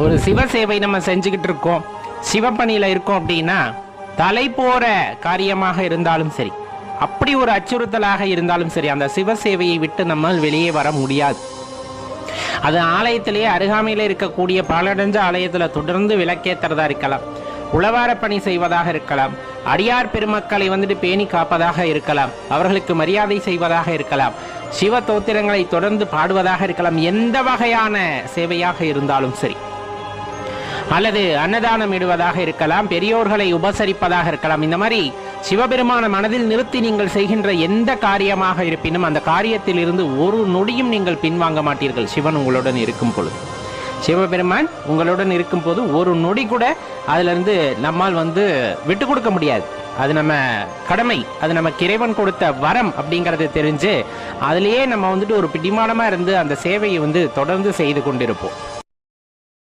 ஒரு சிவ சேவை நம்ம செஞ்சுக்கிட்டு இருக்கோம், சிவப்பணியில இருக்கோம் அப்படின்னா தலை போற காரியமாக இருந்தாலும் சரி, அப்படி ஒரு அச்சுறுத்தலாக இருந்தாலும் சரி, அந்த சிவ சேவையை விட்டு நம்மால் வெளியே வர முடியாது. அது ஆலயத்திலேயே அருகாமையில் இருக்கக்கூடிய பாலடைஞ்ச ஆலயத்துல தொடர்ந்து விளக்கேற்றுறதா இருக்கலாம், உளவார பணி செய்வதாக இருக்கலாம், அடியார் பெருமக்களை வந்துட்டு பேணி காப்பதாக இருக்கலாம், அவர்களுக்கு மரியாதை செய்வதாக இருக்கலாம், சிவ தோத்திரங்களை தொடர்ந்து பாடுவதாக இருக்கலாம், எந்த வகையான சேவையாக இருந்தாலும் சரி, அல்லது அன்னதானம் இடுவதாக இருக்கலாம், பெரியோர்களை உபசரிப்பதாக இருக்கலாம், இந்த மாதிரி சிவபெருமான மனதில் நிறுத்தி நீங்கள் செய்கின்ற எந்த காரியமாக இருப்பினும் அந்த காரியத்தில் இருந்து ஒரு நொடியும் நீங்கள் பின்வாங்க மாட்டீர்கள். சிவன் உங்களுடன் இருக்கும் பொழுது, சிவபெருமான் உங்களுடன் இருக்கும் போது ஒரு நொடி கூட அதுல இருந்து நம்மால் விட்டு கொடுக்க முடியாது. அது நம்ம கடமை, அது நமக்கு இறைவன் கொடுத்த வரம் அப்படிங்கறது தெரிஞ்சு அதுலயே நம்ம ஒரு பிடிமானமா இருந்து அந்த சேவையை தொடர்ந்து செய்து கொண்டிருப்போம்.